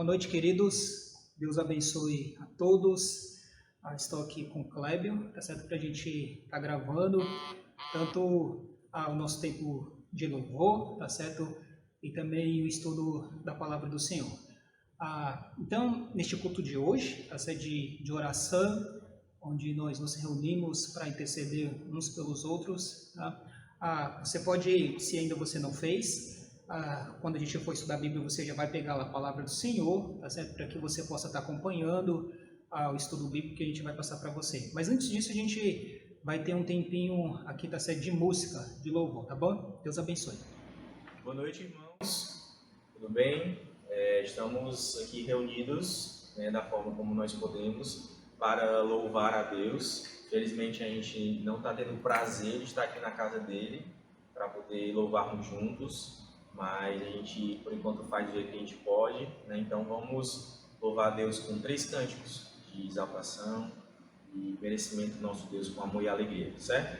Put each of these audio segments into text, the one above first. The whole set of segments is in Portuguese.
Boa noite, queridos. Deus abençoe a todos. Estou aqui com o Clébio, tá certo? Para a gente estar gravando tanto o nosso tempo de louvor, tá certo? E também o estudo da palavra do Senhor. Então, neste culto de hoje, tá certo? De oração, onde nós nos reunimos para interceder uns pelos outros, tá? Você pode, se ainda você não fez, quando a gente for estudar a Bíblia, você já vai pegar a palavra do Senhor, tá certo? Para que você possa estar acompanhando o estudo bíblico que a gente vai passar para você. Mas antes disso, a gente vai ter um tempinho aqui, tá certo? De música, de louvor, tá bom? Deus abençoe. Boa noite, irmãos. Tudo bem? Estamos aqui reunidos, da forma como nós podemos, para louvar a Deus. Felizmente, a gente não está tendo o prazer de estar aqui na casa dele para poder louvarmos juntos, mas a gente, por enquanto, faz do jeito que a gente pode, né? Então, vamos louvar a Deus com 3 cânticos de exaltação e merecimento do nosso Deus com amor e alegria, certo?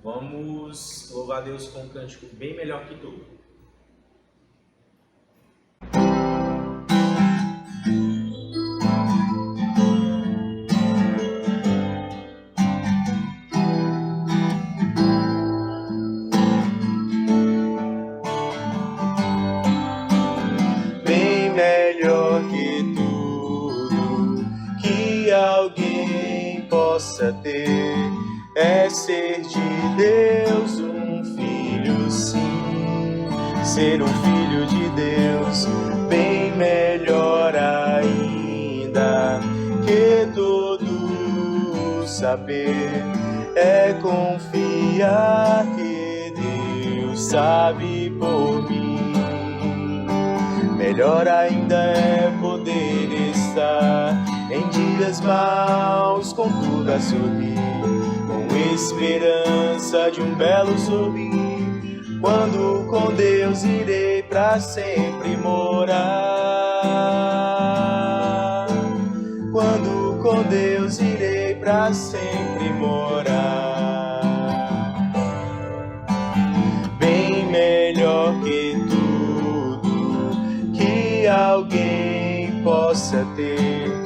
Vamos louvar a Deus com um cântico bem melhor que tudo. Ter é ser de Deus um filho, sim, ser um filho de Deus, bem melhor ainda que todo saber, é confiar que Deus sabe por mim. Melhor ainda é poder estar em dias maus, contudo a sorrir, com esperança de um belo sorrir, quando com Deus irei pra sempre morar. Quando com Deus irei pra sempre morar. Bem melhor que tudo que alguém possa ter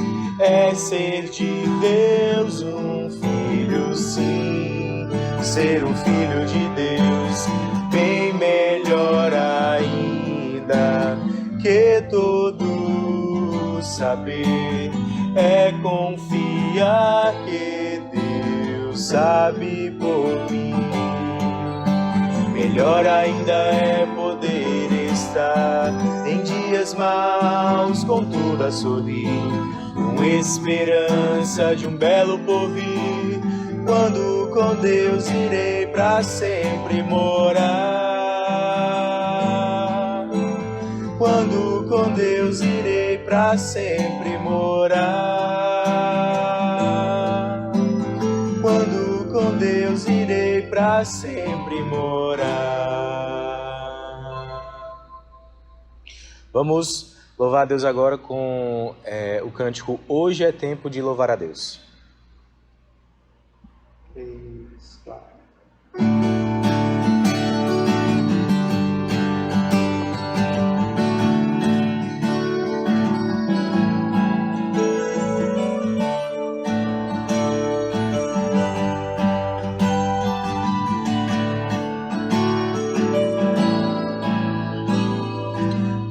é ser de Deus um filho, sim, ser um filho de Deus, bem melhor ainda que todo saber, é confiar que Deus sabe por mim. Melhor ainda é poder estar em dias maus, contudo a sorrir, com esperança de um belo porvir, quando com Deus irei pra sempre morar. Quando com Deus irei pra sempre morar. Quando com Deus irei pra sempre morar. Vamos louvar a Deus agora com o cântico Hoje é Tempo de Louvar a Deus. 3, 4.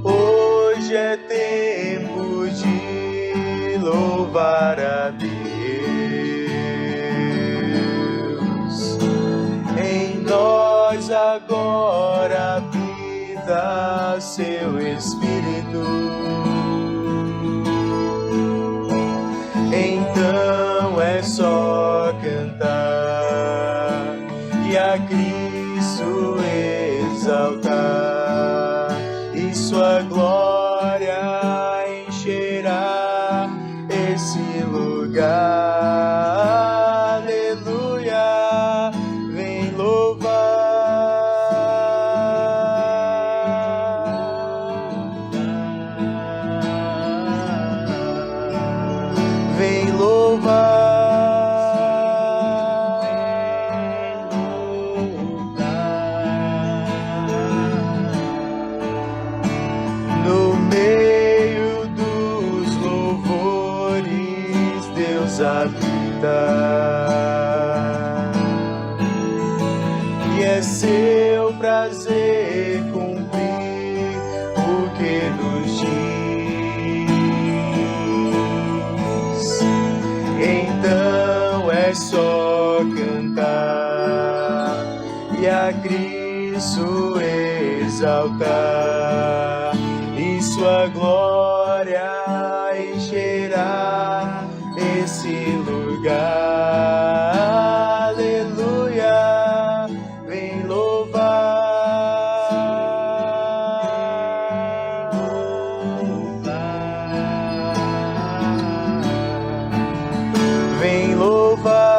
Hoje é tempo de louvar a Deus. Em nós agora habita seu Espírito. Então é só cantar e a Cristo exaltar, e sua glória encherá esse lugar. Aleluia, vem louvar. Vem louvar. teu prazer cumprir o que nos diz. Então é só cantar e a Cristo exaltar, e sua glória encherá esse lugar. Aleluia, vem louvar, vem louvar.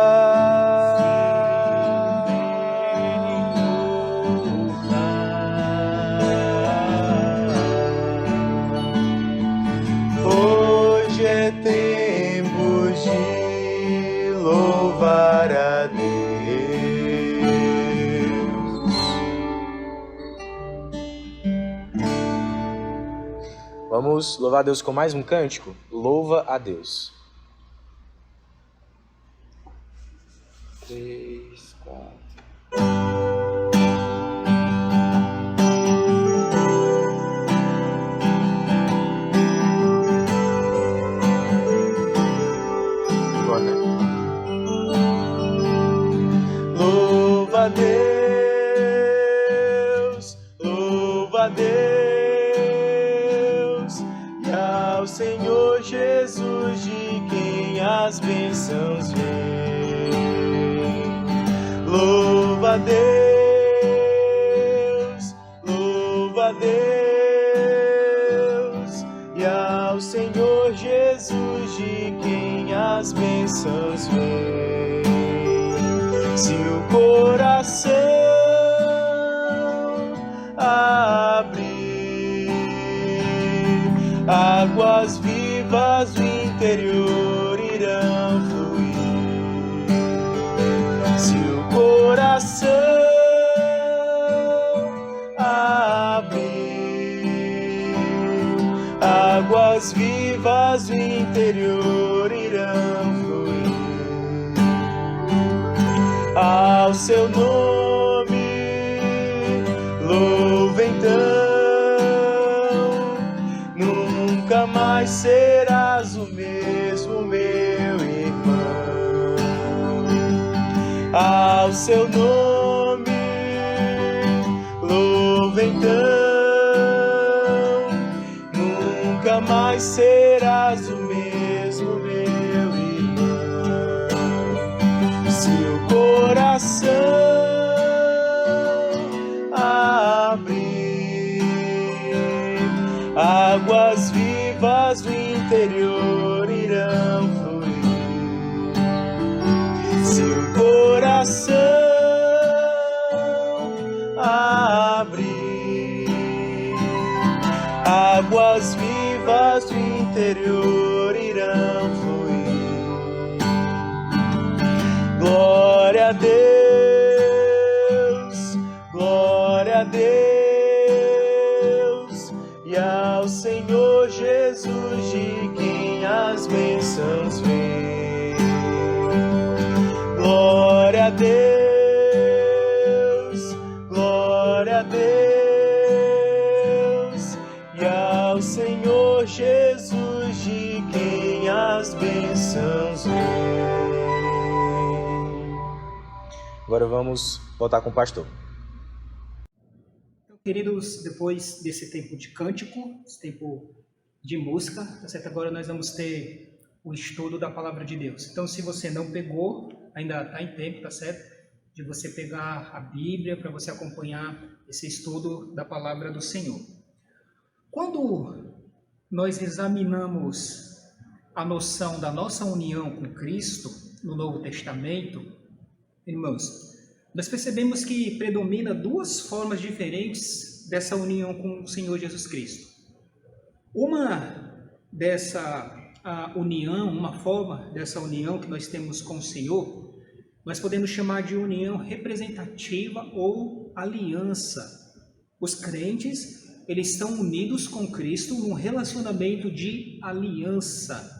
Hoje é tempo de louvar a Deus. Vamos louvar a Deus com mais um cântico? Louva a Deus. 3, 4. Louva a Deus, louva a Deus, e ao Senhor Jesus, de quem as bênçãos vêm. Louva a Deus, louva a Deus, e ao Senhor Jesus, de quem as bênçãos vêm. Se o coração abrir, águas vivas do interior irão fluir. Se o coração abrir, águas vivas do interior irão fluir. Ao seu nome, louva então, nunca mais serás o mesmo, meu irmão. Ao seu nome, louva então, nunca mais serás o mesmo, meu irmão. Se o coração abrir, águas vivas do interior irão fluir. Se o coração abrir, águas vivas do interior irão fluir. Glória a Deus, glória a Deus, e ao Senhor Jesus, de quem as bênçãos vêm. Glória a Deus, glória a Deus, e ao Senhor Jesus, de quem as bênçãos vêm. Agora vamos voltar com o pastor. Então, queridos, depois desse tempo de cântico, esse tempo de música, tá certo? Agora nós vamos ter o estudo da palavra de Deus. Então, se você não pegou, ainda está em tempo, tá certo? De você pegar a Bíblia para você acompanhar esse estudo da palavra do Senhor. Quando nós examinamos a noção da nossa união com Cristo no Novo Testamento, irmãos, nós percebemos que predomina duas formas diferentes dessa união com o Senhor Jesus Cristo. Uma dessa união, uma forma dessa união que nós temos com o Senhor, nós podemos chamar de união representativa ou aliança. Os crentes, eles estão unidos com Cristo num relacionamento de aliança.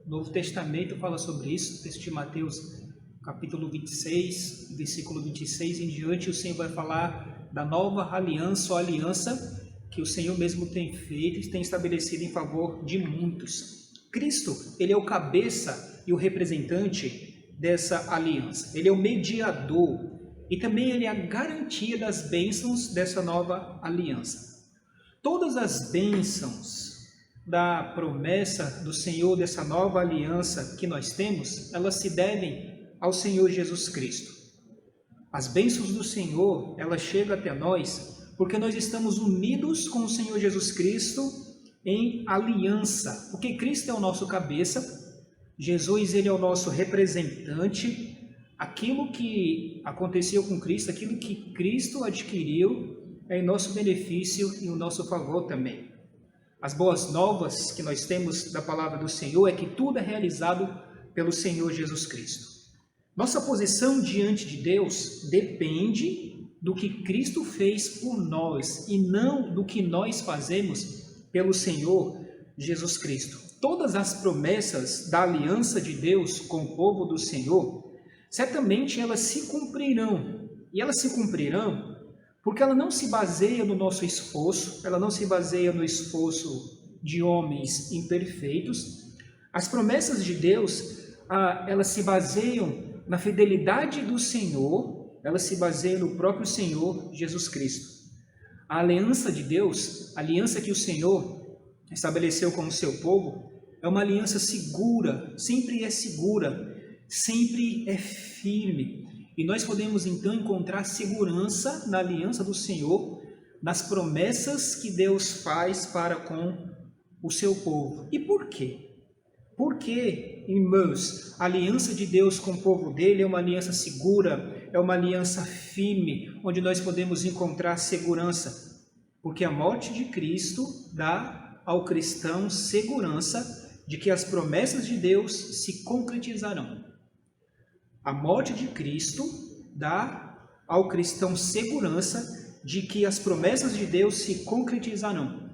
O Novo Testamento fala sobre isso, o texto de Mateus capítulo 26, versículo 26 em diante, o Senhor vai falar da nova aliança, ou aliança que o Senhor mesmo tem feito e tem estabelecido em favor de muitos. Cristo, ele é o cabeça e o representante dessa aliança. Ele é o mediador e também ele é a garantia das bênçãos dessa nova aliança. Todas as bênçãos da promessa do Senhor, dessa nova aliança que nós temos, elas se devem ao Senhor Jesus Cristo. As bênçãos do Senhor, elas chegam até nós porque nós estamos unidos com o Senhor Jesus Cristo em aliança, porque Cristo é o nosso cabeça, Jesus ele é o nosso representante. Aquilo que aconteceu com Cristo, aquilo que Cristo adquiriu, é em nosso benefício e em nosso favor também. As boas novas que nós temos da palavra do Senhor é que tudo é realizado pelo Senhor Jesus Cristo. Nossa posição diante de Deus depende do que Cristo fez por nós e não do que nós fazemos pelo Senhor Jesus Cristo. Todas as promessas da aliança de Deus com o povo do Senhor, certamente elas se cumprirão. E elas se cumprirão porque ela não se baseia no nosso esforço, ela não se baseia no esforço de homens imperfeitos. As promessas de Deus, elas se baseiam na fidelidade do Senhor, elas se baseiam no próprio Senhor Jesus Cristo. A aliança de Deus, a aliança que o Senhor estabeleceu com o seu povo, é uma aliança segura, sempre é firme. E nós podemos então encontrar segurança na aliança do Senhor, nas promessas que Deus faz para com o seu povo. E por quê? Porque, irmãos, a aliança de Deus com o povo dele é uma aliança segura, é uma aliança firme, onde nós podemos encontrar segurança. Porque a morte de Cristo dá ao cristão segurança de que as promessas de Deus se concretizarão. A morte de Cristo dá ao cristão segurança de que as promessas de Deus se concretizarão.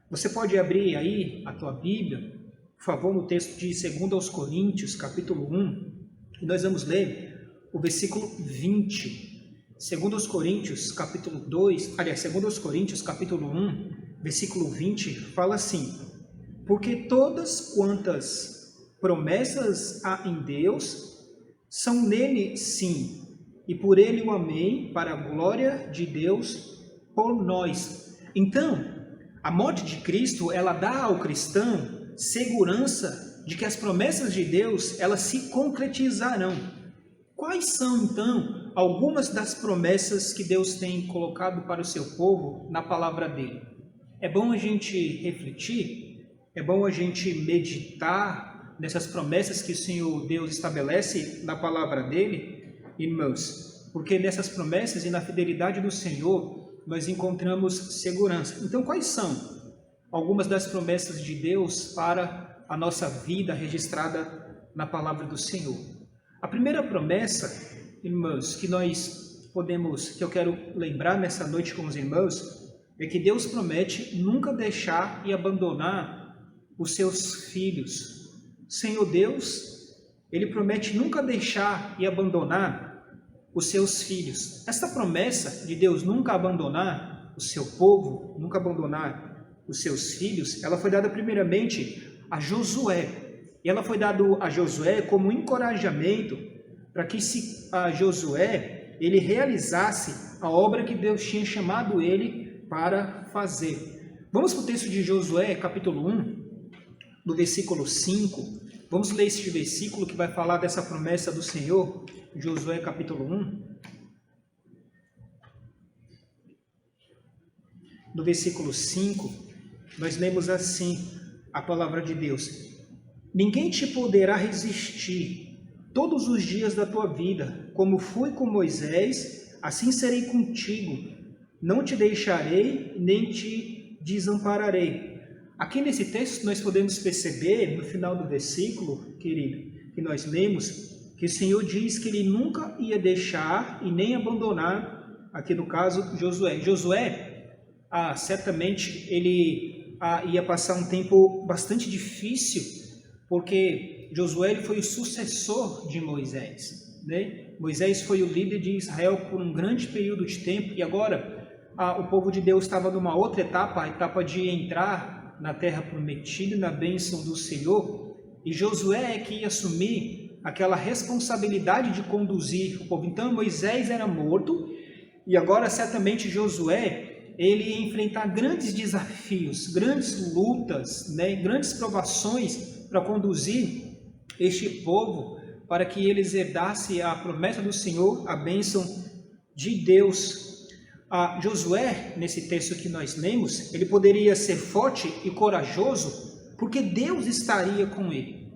Você pode abrir aí a tua Bíblia, por favor, no texto de 2 Coríntios, capítulo 1, e nós vamos ler o versículo 20. 2 Coríntios, capítulo 2, aliás, 2 Coríntios, capítulo 1, versículo 20, fala assim: porque todas quantas promessas há em Deus, são nele sim, e por ele o amém, para a glória de Deus por nós. Então, a morte de Cristo, ela dá ao cristão segurança de que as promessas de Deus, elas se concretizarão. Quais são, então, algumas das promessas que Deus tem colocado para o seu povo na palavra dele? É bom a gente refletir, é bom a gente meditar nessas promessas que o Senhor Deus estabelece na palavra dele, irmãos, porque nessas promessas e na fidelidade do Senhor nós encontramos segurança. Então, quais são algumas das promessas de Deus para a nossa vida registrada na palavra do Senhor? A primeira promessa, irmãos, que eu quero lembrar nessa noite com os irmãos, é que Deus promete nunca deixar e abandonar os seus filhos. Senhor Deus, ele promete nunca deixar e abandonar os seus filhos. Esta promessa de Deus nunca abandonar o seu povo, nunca abandonar os seus filhos, ela foi dada primeiramente a Josué. E ela foi dada a Josué como encorajamento para que Josué ele realizasse a obra que Deus tinha chamado ele para fazer. Vamos para o texto de Josué, capítulo 1, do versículo 5. Vamos ler este versículo que vai falar dessa promessa do Senhor. Josué, capítulo 1. No versículo 5, nós lemos assim a palavra de Deus: ninguém te poderá resistir todos os dias da tua vida, como fui com Moisés, assim serei contigo, não te deixarei, nem te desampararei. Aqui nesse texto nós podemos perceber, no final do versículo, querido, que nós lemos, que o Senhor diz que ele nunca ia deixar e nem abandonar, aqui no caso, Josué. Josué, certamente, ele ia passar um tempo bastante difícil, porque Josué ele foi o sucessor de Moisés, né? Moisés foi o líder de Israel por um grande período de tempo, e agora o povo de Deus estava numa outra etapa, a etapa de entrar na terra prometida, na bênção do Senhor, e Josué é que ia assumir aquela responsabilidade de conduzir o povo. Então Moisés era morto, e agora certamente Josué, ele ia enfrentar grandes desafios, grandes lutas, né, grandes provações para conduzir este povo, para que eles herdassem a promessa do Senhor, a bênção de Deus. Josué, nesse texto que nós lemos, ele poderia ser forte e corajoso, porque Deus estaria com ele.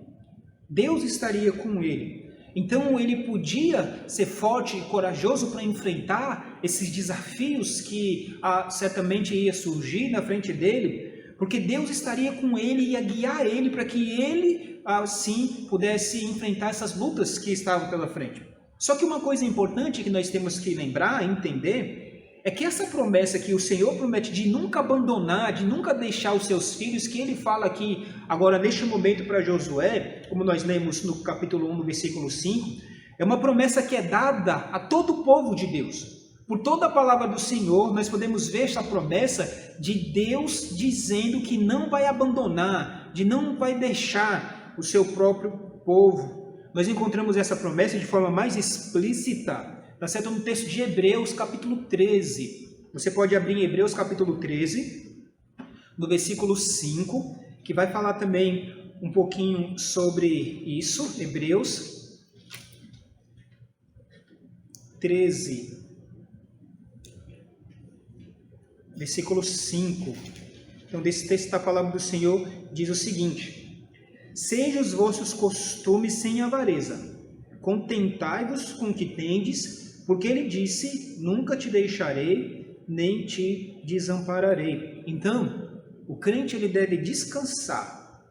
Deus estaria com ele. Então ele podia ser forte e corajoso para enfrentar esses desafios que certamente ia surgir na frente dele, porque Deus estaria com ele e ia guiar ele para que ele, assim, pudesse enfrentar essas lutas que estavam pela frente. Só que uma coisa importante que nós temos que lembrar, entender, é que essa promessa que o Senhor promete de nunca abandonar, de nunca deixar os seus filhos, que ele fala aqui agora neste momento para Josué, como nós lemos no capítulo 1, no versículo 5, é uma promessa que é dada a todo o povo de Deus. Por toda a palavra do Senhor, nós podemos ver essa promessa de Deus dizendo que não vai abandonar, de não vai deixar o seu próprio povo. Nós encontramos essa promessa de forma mais explícita, está certo? No texto de Hebreus, capítulo 13. Você pode abrir em Hebreus, capítulo 13, no versículo 5, que vai falar também um pouquinho sobre isso. Hebreus 13, versículo 5. Então, desse texto da palavra do Senhor diz o seguinte: sejam os vossos costumes sem avareza, contentai-vos com o que tendes, porque ele disse, nunca te deixarei, nem te desampararei. Então, o crente ele deve descansar,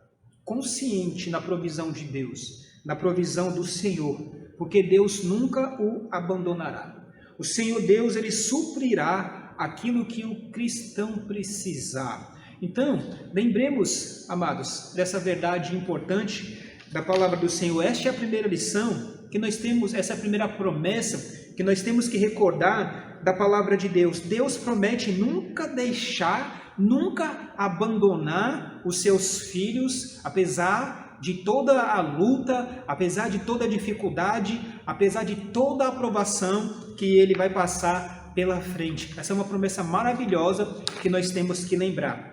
consciente na provisão de Deus, na provisão do Senhor, porque Deus nunca o abandonará. O Senhor Deus, ele suprirá aquilo que o cristão precisar. Então, lembremos, amados, dessa verdade importante da palavra do Senhor. Esta é a primeira lição que nós temos, essa é a primeira promessa que nós temos que recordar da palavra de Deus. Deus promete nunca deixar, nunca abandonar os seus filhos, apesar de toda a luta, apesar de toda a dificuldade, apesar de toda a aprovação que ele vai passar pela frente. Essa é uma promessa maravilhosa que nós temos que lembrar.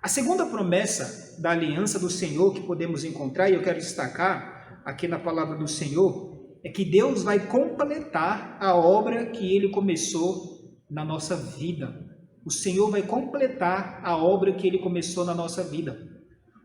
A segunda promessa da aliança do Senhor que podemos encontrar, e eu quero destacar aqui na palavra do Senhor, é que Deus vai completar a obra que ele começou na nossa vida. O Senhor vai completar a obra que ele começou na nossa vida.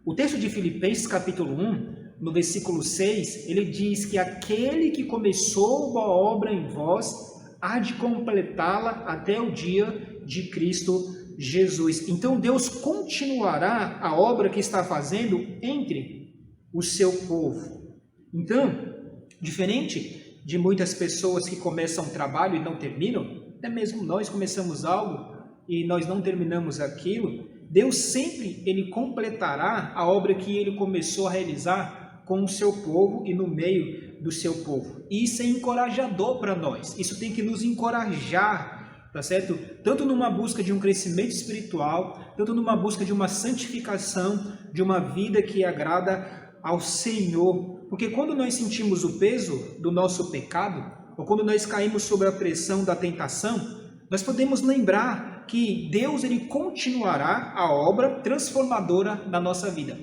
O texto de Filipenses, capítulo 1, no versículo 6, ele diz que aquele que começou uma obra em vós há de completá-la até o dia de Cristo Jesus. Então Deus continuará a obra que está fazendo entre o seu povo. Então, diferente de muitas pessoas que começam um trabalho e não terminam, até mesmo nós começamos algo e nós não terminamos aquilo, Deus sempre ele completará a obra que ele começou a realizar com o seu povo e no meio do seu povo. E isso é encorajador para nós, isso tem que nos encorajar, tá certo? Tanto numa busca de um crescimento espiritual, tanto numa busca de uma santificação, de uma vida que agrada ao Senhor. Porque quando nós sentimos o peso do nosso pecado, ou quando nós caímos sob a pressão da tentação, nós podemos lembrar que Deus ele continuará a obra transformadora na nossa vida.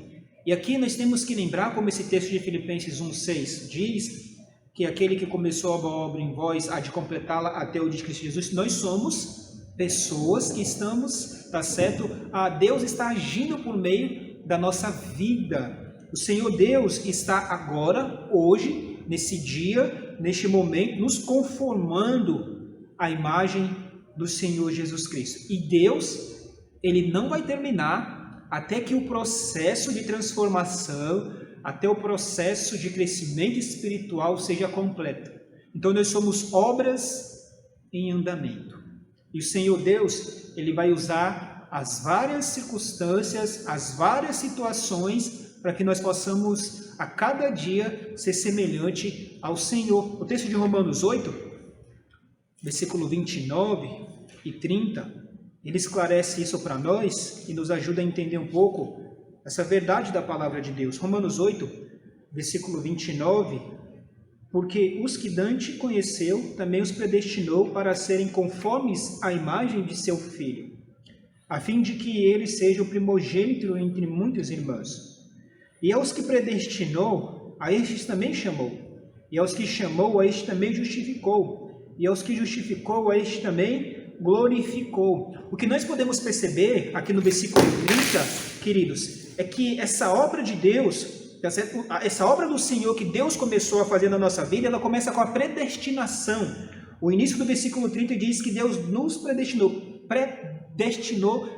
E aqui nós temos que lembrar, como esse texto de Filipenses 1,6 diz, que aquele que começou a boa obra em vós há de completá-la até o dia de Cristo Jesus. Nós somos pessoas que estamos, tá certo? Deus está agindo por meio da nossa vida. O Senhor Deus está agora, hoje, nesse dia, neste momento, nos conformando à imagem do Senhor Jesus Cristo. E Deus, ele não vai terminar até que o processo de transformação, até o processo de crescimento espiritual seja completo. Então nós somos obras em andamento. E o Senhor Deus, ele vai usar as várias circunstâncias, as várias situações, para que nós possamos a cada dia ser semelhante ao Senhor. O texto de Romanos 8, versículo 29 e 30, ele esclarece isso para nós e nos ajuda a entender um pouco essa verdade da palavra de Deus. Romanos 8, versículo 29, porque os que Dante conheceu, também os predestinou para serem conformes à imagem de seu Filho, a fim de que ele seja o primogênito entre muitos irmãos. E aos que predestinou, a estes também chamou. E aos que chamou, a estes também justificou. E aos que justificou, a estes também glorificou. O que nós podemos perceber aqui no versículo 30, queridos, é que essa obra de Deus, essa obra do Senhor que Deus começou a fazer na nossa vida, ela começa com a predestinação. O início do versículo 30 diz que Deus nos predestinou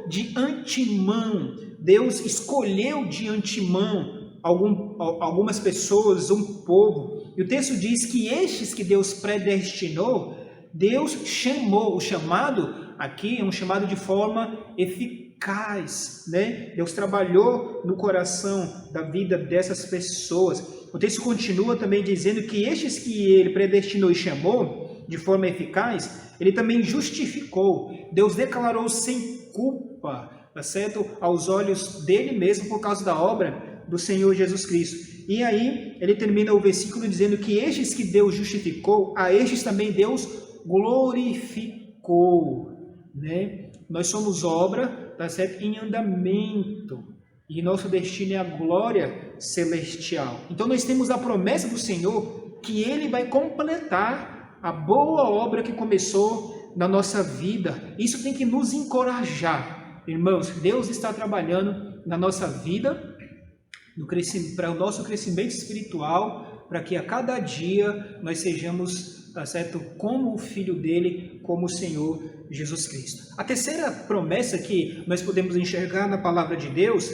de antemão. Deus escolheu de antemão algumas pessoas, um povo. E o texto diz que estes que Deus predestinou, Deus chamou. O chamado aqui é um chamado de forma eficaz, né? Deus trabalhou no coração da vida dessas pessoas. O texto continua também dizendo que estes que ele predestinou e chamou de forma eficaz, ele também justificou. Deus declarou sem culpa, tá certo? Aos olhos dele mesmo por causa da obra do Senhor Jesus Cristo. E aí ele termina o versículo dizendo que estes que Deus justificou, a estes também Deus glorificou, né? Nós somos obra, tá certo? Em andamento, e nosso destino é a glória celestial. Então nós temos a promessa do Senhor que ele vai completar a boa obra que começou na nossa vida. Isso tem que nos encorajar, irmãos. Deus está trabalhando na nossa vida para o nosso crescimento espiritual, para que a cada dia nós sejamos, tá certo, como o Filho dele, como o Senhor Jesus Cristo. A terceira promessa que nós podemos enxergar na palavra de Deus,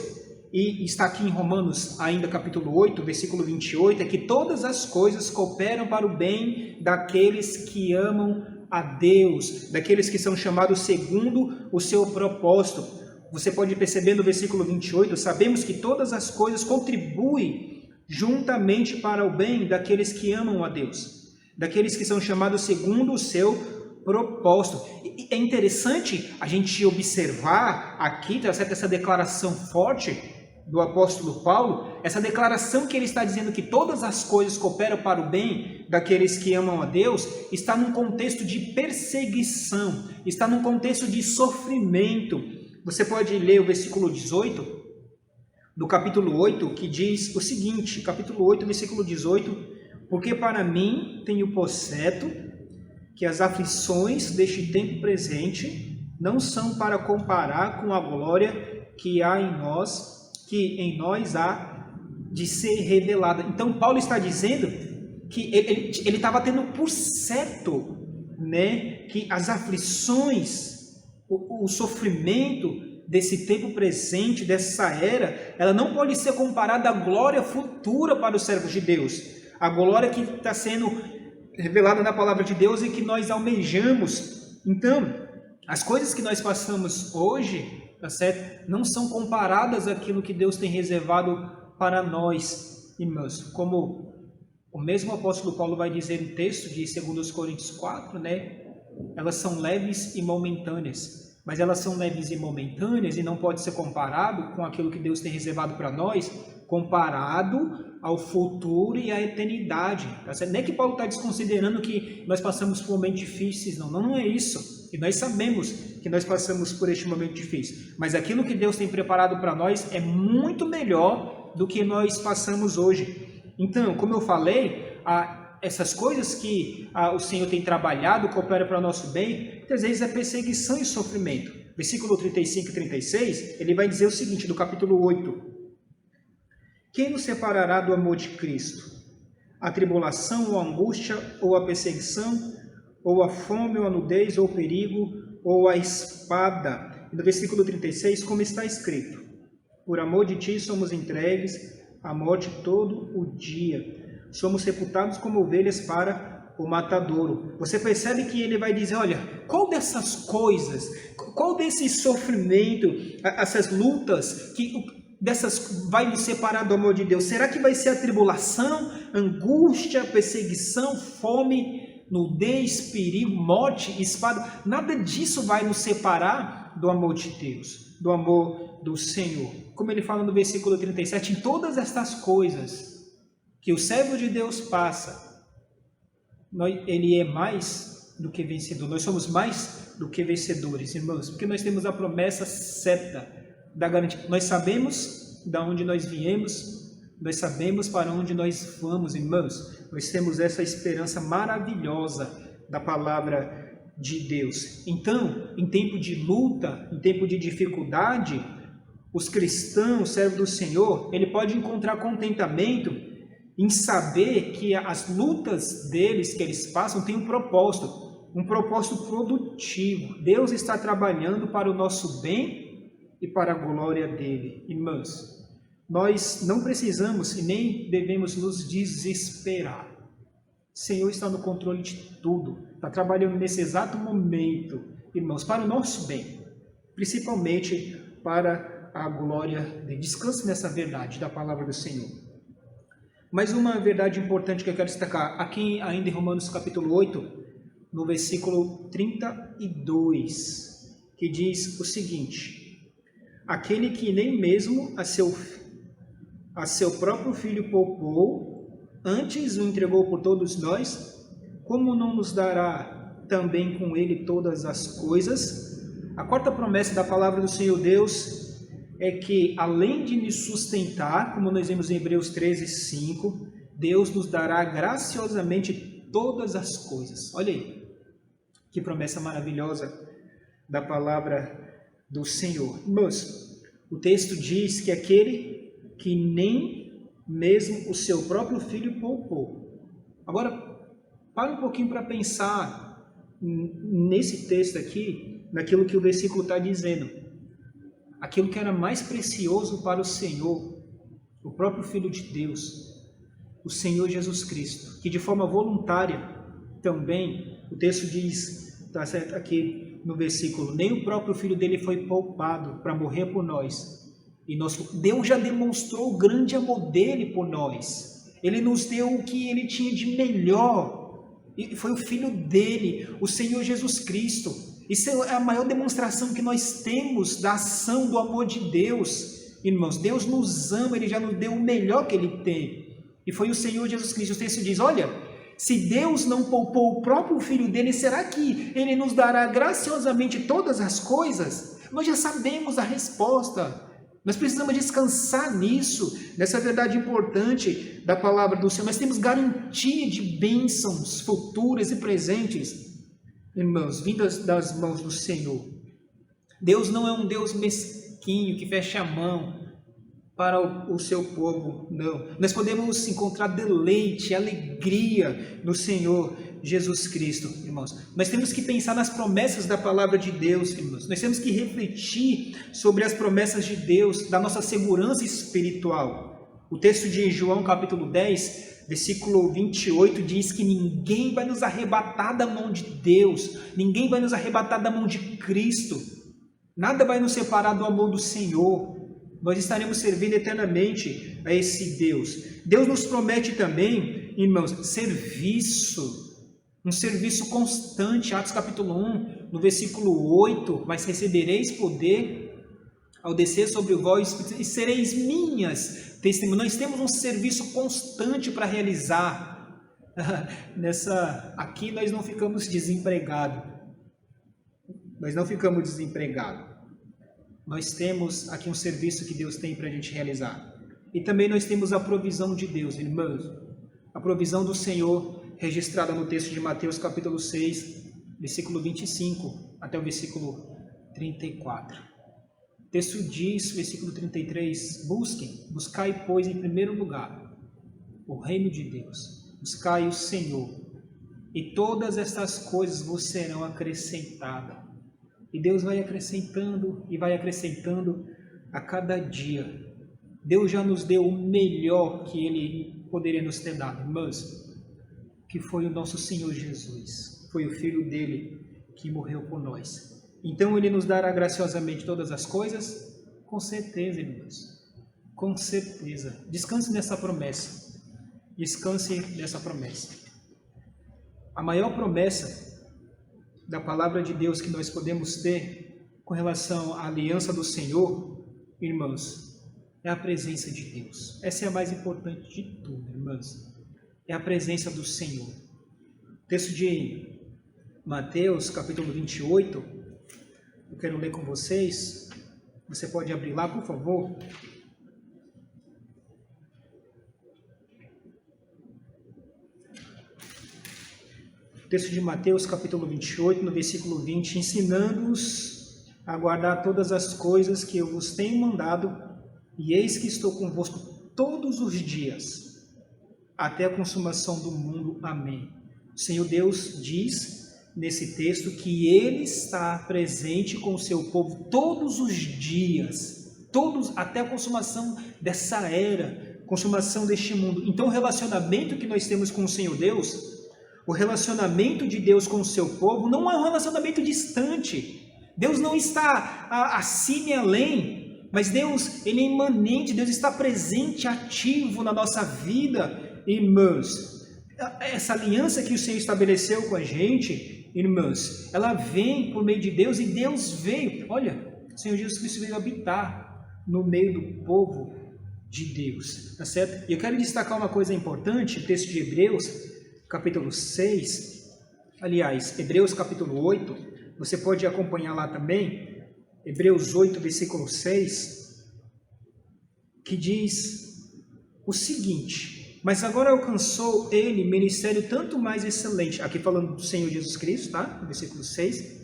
e está aqui em Romanos, ainda capítulo 8, versículo 28, é que todas as coisas cooperam para o bem daqueles que amam a Deus, daqueles que são chamados segundo o seu propósito. Você pode perceber no versículo 28, sabemos que todas as coisas contribuem juntamente para o bem daqueles que amam a Deus, daqueles que são chamados segundo o seu propósito. E é interessante a gente observar aqui, tá certo, essa declaração forte do apóstolo Paulo, essa declaração que ele está dizendo que todas as coisas cooperam para o bem daqueles que amam a Deus, está num contexto de perseguição, está num contexto de sofrimento. Você pode ler o versículo 18 do capítulo 8, que diz o seguinte, capítulo 8, versículo 18, porque para mim tenho por certo que as aflições deste tempo presente não são para comparar com a glória que em nós há de ser revelada. Então Paulo está dizendo que ele estava tendo por certo, né, que as aflições, o sofrimento desse tempo presente, dessa era, ela não pode ser comparada à glória futura para os servos de Deus, a glória que está sendo revelada na palavra de Deus e que nós almejamos. Então, as coisas que nós passamos hoje, tá certo, não são comparadas àquilo que Deus tem reservado para nós, irmãos. Como o mesmo apóstolo Paulo vai dizer no texto de 2 Coríntios 4, né? Elas são leves e momentâneas, mas elas são leves e momentâneas e não pode ser comparado com aquilo que Deus tem reservado para nós, comparado ao futuro e à eternidade. Tá certo? Não é que Paulo está desconsiderando que nós passamos por momentos difíceis, não é isso. E nós sabemos que nós passamos por este momento difícil, mas aquilo que Deus tem preparado para nós é muito melhor do que nós passamos hoje. Então, como eu falei, essas coisas que o Senhor tem trabalhado, cooperam para o nosso bem, muitas vezes é perseguição e sofrimento. Versículo 35 e 36, ele vai dizer o seguinte, do capítulo 8. Quem nos separará do amor de Cristo? A tribulação, ou a angústia, ou a perseguição, ou a fome, ou a nudez, ou o perigo, ou a espada? E no versículo 36, como está escrito, por amor de ti somos entregues à morte todo o dia. Somos sepultados como ovelhas para o matadouro. Você percebe que ele vai dizer, olha, qual dessas coisas, qual desse sofrimento, essas lutas, dessas vai nos separar do amor de Deus? Será que vai ser a tribulação, angústia, perseguição, fome, nudez, perigo, morte, espada? Nada disso vai nos separar do amor de Deus, do amor do Senhor. Como ele fala no versículo 37, em todas estas coisas que o servo de Deus passa, ele é mais do que vencedor. Nós somos mais do que vencedores, irmãos, porque nós temos a promessa certa da garantia. Nós sabemos de onde nós viemos, nós sabemos para onde nós vamos, irmãos. Nós temos essa esperança maravilhosa da palavra de Deus. Então, em tempo de luta, em tempo de dificuldade, os cristãos, servos do Senhor, ele pode encontrar contentamento em saber que as lutas deles, que eles passam, têm um propósito produtivo. Deus está trabalhando para o nosso bem e para a glória dele. Irmãos, nós não precisamos e nem devemos nos desesperar. O Senhor está no controle de tudo, está trabalhando nesse exato momento, irmãos, para o nosso bem, principalmente para a glória dele. Descanse nessa verdade da palavra do Senhor. Mas uma verdade importante que eu quero destacar, aqui ainda em Romanos capítulo 8, no versículo 32, que diz o seguinte: aquele que nem mesmo a seu próprio filho poupou, antes o entregou por todos nós, como não nos dará também com ele todas as coisas? A quarta promessa da palavra do Senhor Deus é que, além de nos sustentar, como nós vemos em Hebreus 13, 5, Deus nos dará graciosamente todas as coisas. Olha aí, que promessa maravilhosa da palavra do Senhor. Irmãos, o texto diz que aquele que nem mesmo o seu próprio filho poupou. Agora, para um pouquinho para pensar nesse texto aqui, naquilo que o versículo está dizendo. Aquilo que era mais precioso para o Senhor, o próprio Filho de Deus, o Senhor Jesus Cristo, que de forma voluntária também, o texto diz, está certo aqui no versículo, nem o próprio Filho dele foi poupado para morrer por nós. E Deus já demonstrou o grande amor dele por nós. Ele nos deu o que ele tinha de melhor. E foi o Filho dele, o Senhor Jesus Cristo. Isso é a maior demonstração que nós temos da ação do amor de Deus. Irmãos, Deus nos ama, ele já nos deu o melhor que ele tem. E foi o Senhor Jesus Cristo. O texto diz, olha, se Deus não poupou o próprio Filho dele, será que ele nos dará graciosamente todas as coisas? Nós já sabemos a resposta. Nós precisamos descansar nisso, nessa verdade importante da palavra do Senhor. Nós temos garantia de bênçãos futuras e presentes, irmãos, vindas das mãos do Senhor. Deus não é um Deus mesquinho que fecha a mão para o seu povo, não. Nós podemos encontrar deleite, alegria no Senhor Jesus Cristo, irmãos. Nós temos que pensar nas promessas da palavra de Deus, irmãos. Nós temos que refletir sobre as promessas de Deus, da nossa segurança espiritual. O texto de João, capítulo 10, versículo 28, diz que ninguém vai nos arrebatar da mão de Deus, ninguém vai nos arrebatar da mão de Cristo, nada vai nos separar do amor do Senhor. Nós estaremos servindo eternamente a esse Deus. Deus nos promete também, irmãos, serviço. Um serviço constante, Atos capítulo 1, no versículo 8, mas recebereis poder ao descer sobre vós e sereis minhas testemunhas. Nós temos um serviço constante para realizar. Aqui nós não ficamos desempregados. Nós temos aqui um serviço que Deus tem para a gente realizar. E também nós temos a provisão de Deus, irmãos. A provisão do Senhor registrada no texto de Mateus capítulo 6, versículo 25 até o versículo 34. O texto diz, versículo 33, buscai, pois, em primeiro lugar, o reino de Deus, buscai o Senhor, e todas estas coisas vos serão acrescentadas. E Deus vai acrescentando e vai acrescentando a cada dia. Deus já nos deu o melhor que Ele poderia nos ter dado, irmãos, que foi o nosso Senhor Jesus, foi o Filho dele que morreu por nós. Então Ele nos dará graciosamente todas as coisas? Com certeza, irmãos, com certeza. Descanse nessa promessa, descanse nessa promessa. A maior promessa da palavra de Deus que nós podemos ter com relação à aliança do Senhor, irmãos, é a presença de Deus. Essa é a mais importante de tudo, irmãos. É a presença do Senhor. O texto de Mateus, capítulo 28, eu quero ler com vocês. Você pode abrir lá, por favor. Texto de Mateus, capítulo 28, no versículo 20, ensinando-os a guardar todas as coisas que eu vos tenho mandado, e eis que estou convosco todos os dias, até a consumação do mundo. Amém. O Senhor Deus diz nesse texto que Ele está presente com o seu povo todos os dias, até a consumação dessa era, consumação deste mundo. Então o relacionamento que nós temos com o Senhor Deus, o relacionamento de Deus com o seu povo não é um relacionamento distante. Deus não está acima e além, mas Deus, Ele é imanente, Deus está presente, ativo na nossa vida, irmãos. Essa aliança que o Senhor estabeleceu com a gente, irmãos, ela vem por meio de Deus, e Deus veio, olha, o Senhor Jesus Cristo veio habitar no meio do povo de Deus, tá certo? E eu quero destacar uma coisa importante, o texto de Hebreus, capítulo 6, aliás, Hebreus capítulo 8, você pode acompanhar lá também, Hebreus 8, versículo 6, que diz o seguinte: mas agora alcançou ele ministério tanto mais excelente, aqui falando do Senhor Jesus Cristo, tá? Versículo 6,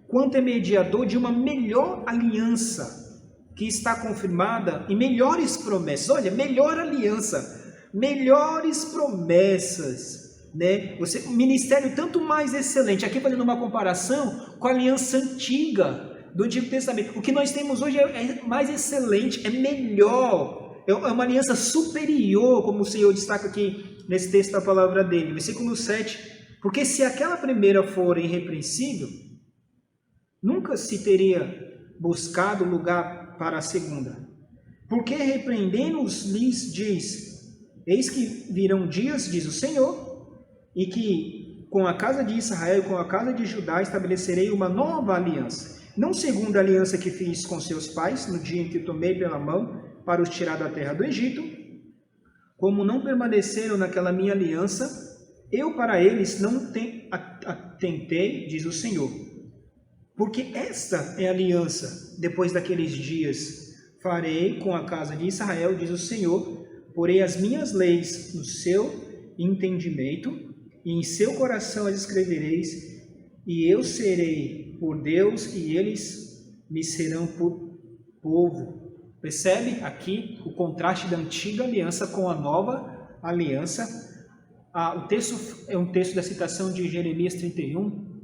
quanto é mediador de uma melhor aliança, que está confirmada em melhores promessas. Olha, melhor aliança, melhores promessas, né? Um ministério tanto mais excelente, aqui fazendo uma comparação com a aliança antiga do Antigo Testamento. O que nós temos hoje é mais excelente, é melhor, é uma aliança superior, como o Senhor destaca aqui nesse texto da palavra dele. Versículo 7, porque se aquela primeira for irrepreensível, nunca se teria buscado lugar para a segunda. Porque repreendendo-os lhes diz, eis que virão dias, diz o Senhor, e que com a casa de Israel e com a casa de Judá estabelecerei uma nova aliança, não segundo a aliança que fiz com seus pais, no dia em que tomei pela mão para os tirar da terra do Egito, como não permaneceram naquela minha aliança, eu para eles não atentei, diz o Senhor. Porque esta é a aliança, depois daqueles dias farei com a casa de Israel, diz o Senhor, porei as minhas leis no seu entendimento, e em seu coração as escrevereis, e eu serei por Deus, e eles me serão por povo. Percebe aqui o contraste da antiga aliança com a nova aliança. O texto é um texto da citação de Jeremias 31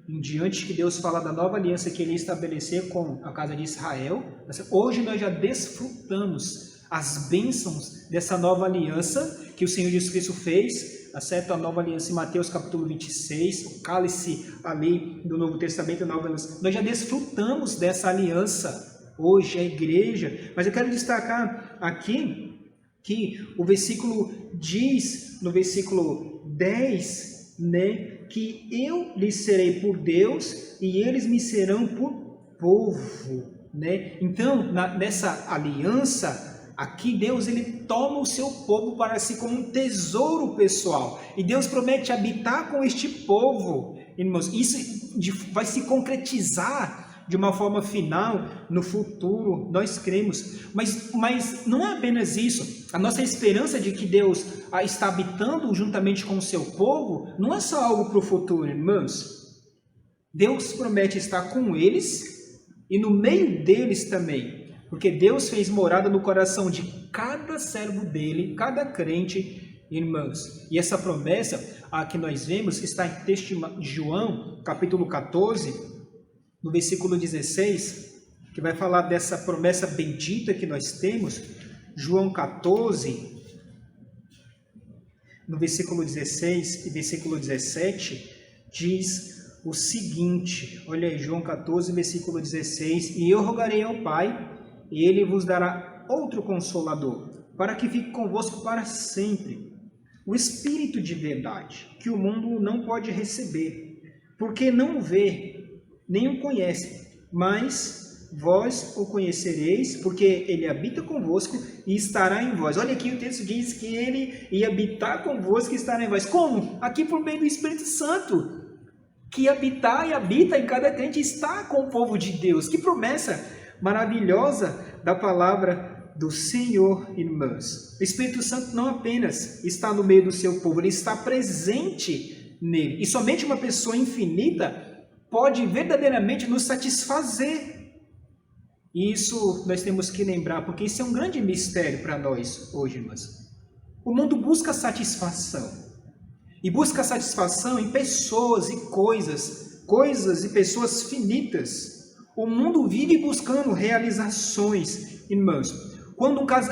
em diante, que Deus fala da nova aliança que Ele ia estabelecer com a casa de Israel. Hoje nós já desfrutamos as bênçãos dessa nova aliança que o Senhor Jesus Cristo fez, certo? A nova aliança em Mateus capítulo 26, o cálice ali do Novo Testamento, a nova aliança. Nós já desfrutamos dessa aliança hoje, a igreja. Mas eu quero destacar aqui que o versículo diz, no versículo 10, né, que eu lhes serei por Deus e eles me serão por povo, né? Então, nessa aliança aqui, Deus, ele toma o seu povo para si como um tesouro pessoal. E Deus promete habitar com este povo, irmãos. Isso vai se concretizar de uma forma final no futuro, nós cremos. Mas não é apenas isso. A nossa esperança de que Deus está habitando juntamente com o seu povo não é só algo para o futuro, irmãos. Deus promete estar com eles e no meio deles também. Porque Deus fez morada no coração de cada servo dele, cada crente, irmãos. E essa promessa que nós vemos está em texto de João, capítulo 14, no versículo 16, que vai falar dessa promessa bendita que nós temos. João 14, no versículo 16 e versículo 17, diz o seguinte, olha aí, João 14, versículo 16, e eu rogarei ao Pai, e Ele vos dará outro Consolador, para que fique convosco para sempre, o Espírito de verdade, que o mundo não pode receber, porque não o vê, nem o conhece, mas vós o conhecereis, porque ele habita convosco e estará em vós. Olha aqui, o texto diz que ele ia habitar convosco e estará em vós. Como? Aqui por meio do Espírito Santo, que habitar e habita em cada crente, está com o povo de Deus. Que promessa maravilhosa da palavra do Senhor, irmãos. O Espírito Santo não apenas está no meio do seu povo, ele está presente nele. E somente uma pessoa infinita pode verdadeiramente nos satisfazer. E isso nós temos que lembrar, porque isso é um grande mistério para nós hoje, irmãos. O mundo busca satisfação. E busca satisfação em pessoas e coisas e pessoas finitas. O mundo vive buscando realizações, irmãos.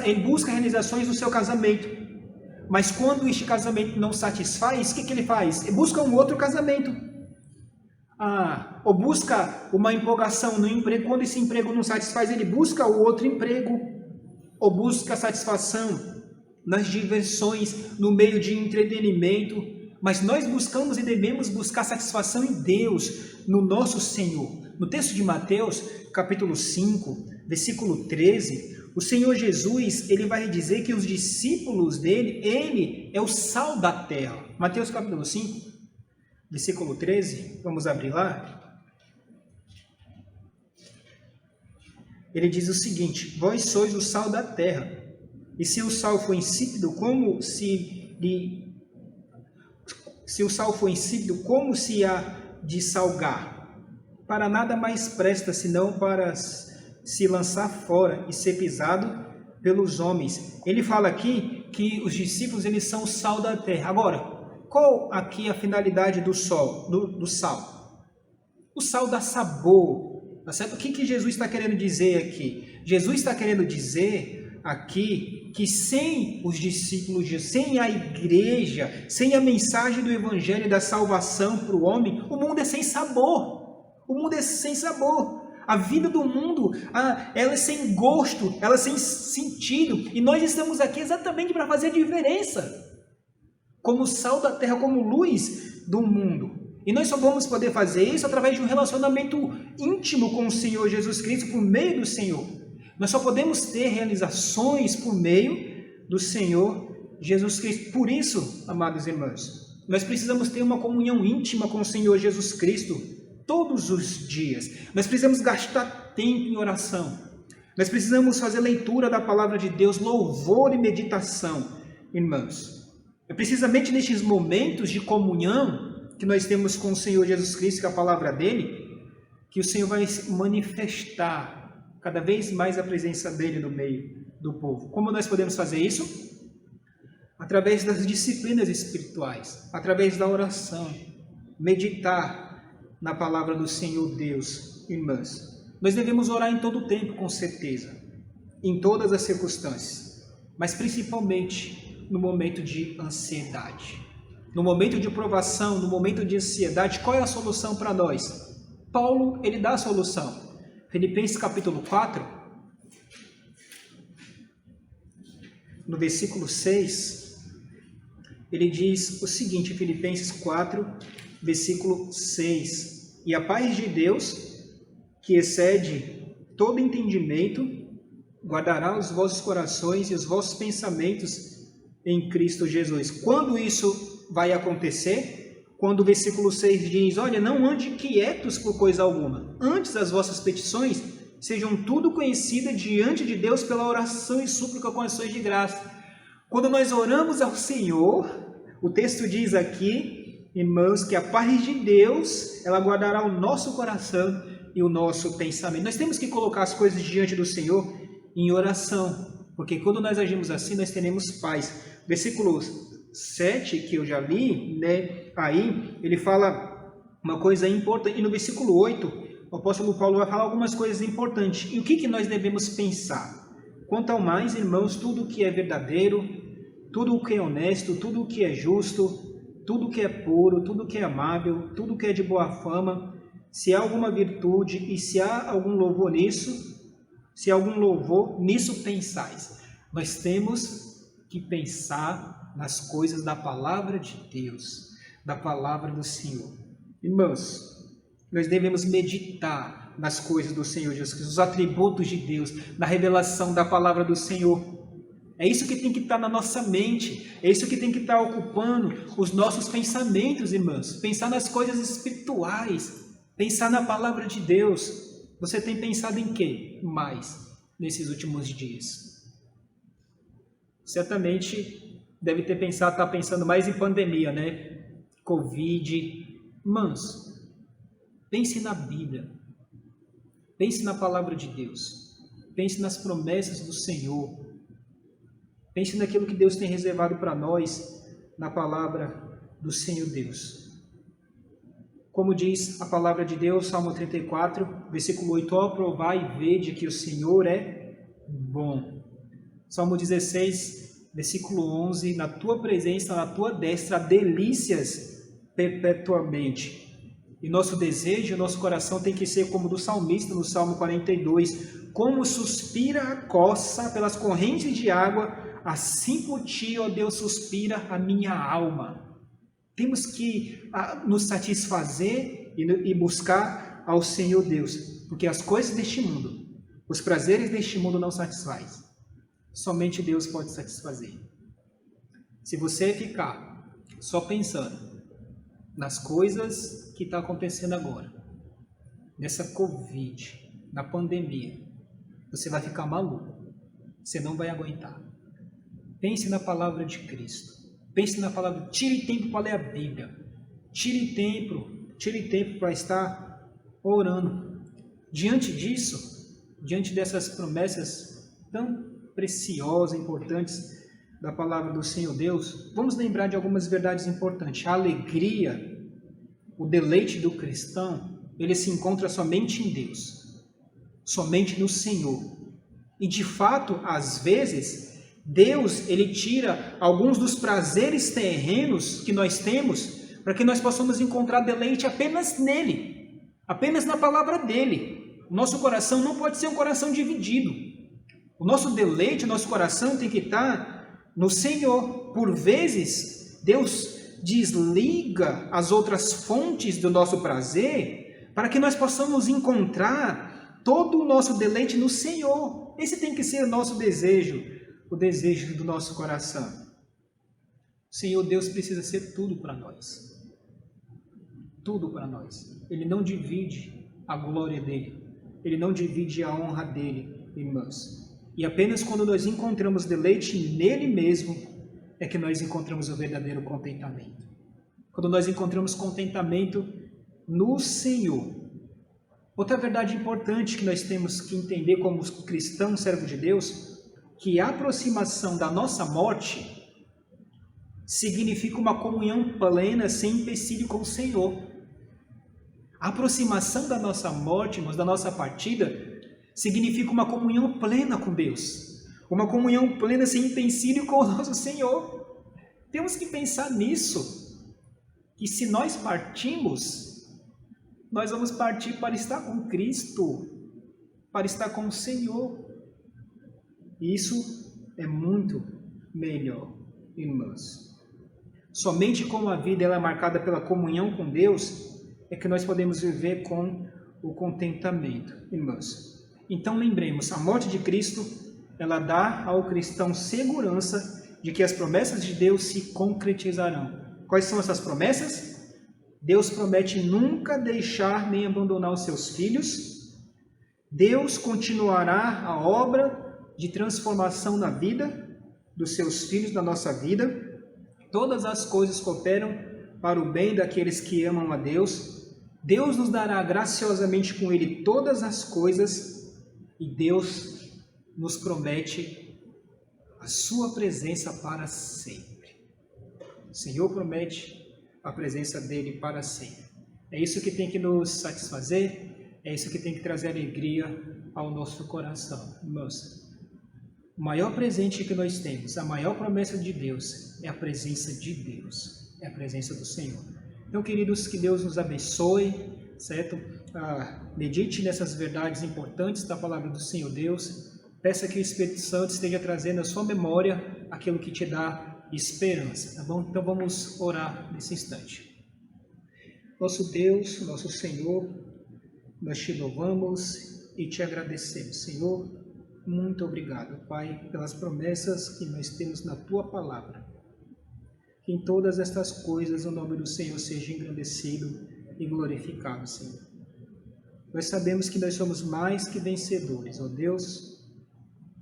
Ele busca realizações no seu casamento. Mas quando este casamento não satisfaz, o que ele faz? Ele busca um outro casamento. Ou busca uma empolgação no emprego. Quando esse emprego não satisfaz, ele busca o outro emprego. Ou busca satisfação nas diversões, no meio de entretenimento. Mas nós buscamos e devemos buscar satisfação em Deus, no nosso Senhor. No texto de Mateus, capítulo 5, versículo 13, o Senhor Jesus, ele vai dizer que os discípulos dele, ele é o sal da terra. Mateus capítulo 5, versículo 13, vamos abrir lá. Ele diz o seguinte: vós sois o sal da terra, e se o sal for insípido, como se há de salgar? Para nada mais presta, senão para se lançar fora e ser pisado pelos homens. Ele fala aqui que os discípulos, eles são o sal da terra. Agora, qual aqui a finalidade do sal? O sal dá sabor. Tá certo? O que Jesus está querendo dizer aqui? Jesus está querendo dizer aqui que sem os discípulos, sem a igreja, sem a mensagem do evangelho da salvação para o homem, o mundo é sem sabor. O mundo é sem sabor. A vida do mundo, ela é sem gosto, ela é sem sentido. E nós estamos aqui exatamente para fazer a diferença. Como sal da terra, como luz do mundo. E nós só vamos poder fazer isso através de um relacionamento íntimo com o Senhor Jesus Cristo, por meio do Senhor. Nós só podemos ter realizações por meio do Senhor Jesus Cristo. Por isso, amados irmãos, nós precisamos ter uma comunhão íntima com o Senhor Jesus Cristo todos os dias. Nós precisamos gastar tempo em oração. Nós precisamos fazer leitura da palavra de Deus, louvor e meditação, irmãos. É precisamente nestes momentos de comunhão que nós temos com o Senhor Jesus Cristo, com a palavra dele, que o Senhor vai manifestar cada vez mais a presença dele no meio do povo. Como nós podemos fazer isso? Através das disciplinas espirituais, através da oração, meditar na palavra do Senhor Deus, irmãs. Nós devemos orar em todo o tempo, com certeza, em todas as circunstâncias, mas principalmente no momento de ansiedade. No momento de provação, no momento de ansiedade, qual é a solução para nós? Paulo, ele dá a solução. Filipenses capítulo 4, no versículo 6, ele diz o seguinte, Filipenses 4, versículo 6, e a paz de Deus, que excede todo entendimento, guardará os vossos corações e os vossos pensamentos em Cristo Jesus. Quando isso vai acontecer? Quando o versículo 6 diz, olha, não andem quietos por coisa alguma, antes as vossas petições sejam tudo conhecidas diante de Deus pela oração e súplica com ações de graça. Quando nós oramos ao Senhor, o texto diz aqui, irmãos, que a paz de Deus, ela guardará o nosso coração e o nosso pensamento. Nós temos que colocar as coisas diante do Senhor em oração, porque quando nós agimos assim, nós teremos paz. Versículo 7, que eu já li, aí ele fala uma coisa importante, e no versículo 8, o apóstolo Paulo vai falar algumas coisas importantes. E o que nós devemos pensar? Quanto ao mais, irmãos, tudo o que é verdadeiro, tudo o que é honesto, tudo o que é justo, tudo o que é puro, tudo o que é amável, tudo o que é de boa fama, se há alguma virtude e se há algum louvor nisso pensais. Nós temos que pensar nas coisas da palavra de Deus, da palavra do Senhor. Irmãos, Nós devemos meditar nas coisas do Senhor Jesus Cristo, nos atributos de Deus, na revelação da palavra do Senhor. É isso que tem que estar na nossa mente, é isso que tem que estar ocupando os nossos pensamentos, irmãos. Pensar nas coisas espirituais, pensar na palavra de Deus. Você tem pensado em quê mais nesses últimos dias? Certamente deve ter pensado, está pensando mais em pandemia, né? Covid. Irmãos, pense na Bíblia, pense na palavra de Deus, pense nas promessas do Senhor, pense naquilo que Deus tem reservado para nós na palavra do Senhor Deus. Como diz a palavra de Deus, Salmo 34, versículo 8, ó, provai e vede que o Senhor é bom. Salmo 16, versículo 11, na tua presença, na tua destra, há delícias perpetuamente. E nosso desejo, nosso coração tem que ser como do salmista no Salmo 42, como suspira a coça pelas correntes de água, assim por ti, ó Deus, suspira a minha alma. Temos que nos satisfazer e buscar ao Senhor Deus, porque as coisas deste mundo, os prazeres deste mundo não satisfazem. Somente Deus pode satisfazer. Se você ficar só pensando nas coisas que estão acontecendo agora, nessa Covid, na pandemia, você vai ficar maluco, você não vai aguentar. Pense na palavra de Cristo, pense na palavra, tire tempo para ler a Bíblia, tire tempo para estar orando. Diante disso, diante dessas promessas tão preciosas, importantes da palavra do Senhor Deus, vamos lembrar de algumas verdades importantes. A alegria, o deleite do cristão, ele se encontra somente em Deus, somente no Senhor. E de fato, às vezes, Deus, ele tira alguns dos prazeres terrenos que nós temos, para que nós possamos encontrar deleite apenas nele, apenas na palavra dele. O nosso coração não pode ser um coração dividido. O nosso deleite, o nosso coração tem que estar no Senhor. Por vezes, Deus desliga as outras fontes do nosso prazer para que nós possamos encontrar todo o nosso deleite no Senhor. Esse tem que ser o nosso desejo, o desejo do nosso coração. O Senhor Deus precisa ser tudo para nós. Tudo para nós. Ele não divide a glória dele. Ele não divide a honra dele, irmãos. E apenas quando nós encontramos deleite nele mesmo, é que nós encontramos o verdadeiro contentamento. Quando nós encontramos contentamento no Senhor. Outra verdade importante que nós temos que entender como cristão, servo de Deus, que a aproximação da nossa morte significa uma comunhão plena, sem empecilho com o Senhor. A aproximação da nossa morte, irmãos, da nossa partida, significa uma comunhão plena com Deus. Uma comunhão plena sem empecilho com o nosso Senhor. Temos que pensar nisso. Que se nós partimos, nós vamos partir para estar com Cristo, para estar com o Senhor. E isso é muito melhor, irmãos. Somente como a vida ela é marcada pela comunhão com Deus, é que nós podemos viver com o contentamento, irmãos. Então lembremos, a morte de Cristo, ela dá ao cristão segurança de que as promessas de Deus se concretizarão. Quais são essas promessas? Deus promete nunca deixar nem abandonar os seus filhos. Deus continuará a obra de transformação na vida dos seus filhos, da nossa vida. Todas as coisas cooperam para o bem daqueles que amam a Deus. Deus nos dará graciosamente com Ele todas as coisas. E Deus nos promete a sua presença para sempre. O Senhor promete a presença dEle para sempre. É isso que tem que nos satisfazer, é isso que tem que trazer alegria ao nosso coração. Irmãos, o maior presente que nós temos, a maior promessa de Deus, é a presença de Deus, é a presença do Senhor. Então, queridos, que Deus nos abençoe, certo? Medite nessas verdades importantes da palavra do Senhor Deus. Peça que o Espírito Santo esteja trazendo à sua memória aquilo que te dá esperança, tá bom? Então vamos orar nesse instante. Nosso Deus, nosso Senhor, nós te louvamos e te agradecemos, Senhor. Muito obrigado, Pai, pelas promessas que nós temos na Tua Palavra. Que em todas estas coisas o nome do Senhor seja engrandecido e glorificado, Senhor. Nós sabemos que nós somos mais que vencedores, ó Deus.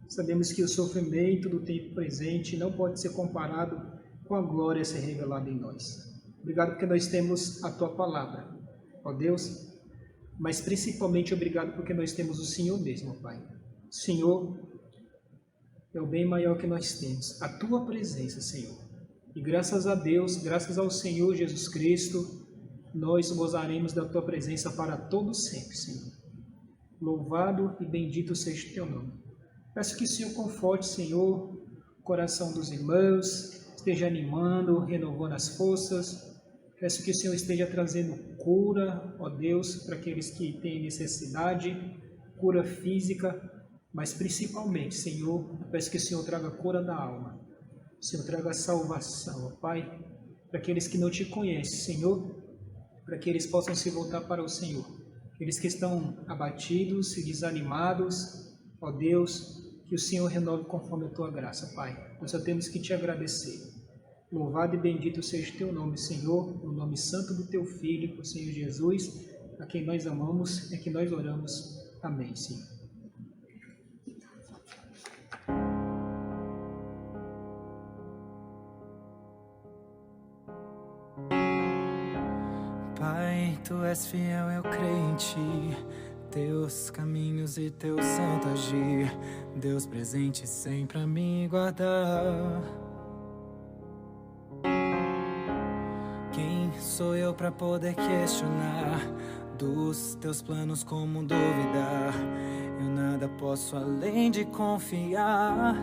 Sabemos que o sofrimento do tempo presente não pode ser comparado com a glória a ser revelada em nós. Obrigado porque nós temos a Tua Palavra, ó Deus, mas principalmente obrigado porque nós temos o Senhor mesmo, Pai. O Senhor é o bem maior que nós temos, a Tua presença, Senhor. E graças a Deus, graças ao Senhor Jesus Cristo, nós gozaremos da Tua presença para todo sempre, Senhor. Louvado e bendito seja o Teu nome. Peço que o Senhor conforte, Senhor, o coração dos irmãos, esteja animando, renovando as forças. Peço que o Senhor esteja trazendo cura, ó Deus, para aqueles que têm necessidade, cura física, mas principalmente, Senhor, peço que o Senhor traga cura da alma. O Senhor traga salvação, ó Pai, para aqueles que não Te conhecem, Senhor, para que eles possam se voltar para o Senhor. Aqueles que estão abatidos e desanimados, ó Deus, que o Senhor renove conforme a Tua graça, Pai. Nós só temos que Te agradecer. Louvado e bendito seja o Teu nome, Senhor, no nome santo do Teu Filho, o Senhor Jesus, a quem nós amamos e a quem nós oramos. Amém, Senhor. Pai, Tu és fiel, eu creio em Ti. Teus caminhos e Teu santo agir, Deus presente sempre a me guardar. Quem sou eu para poder questionar dos Teus planos, como duvidar? Eu nada posso além de confiar.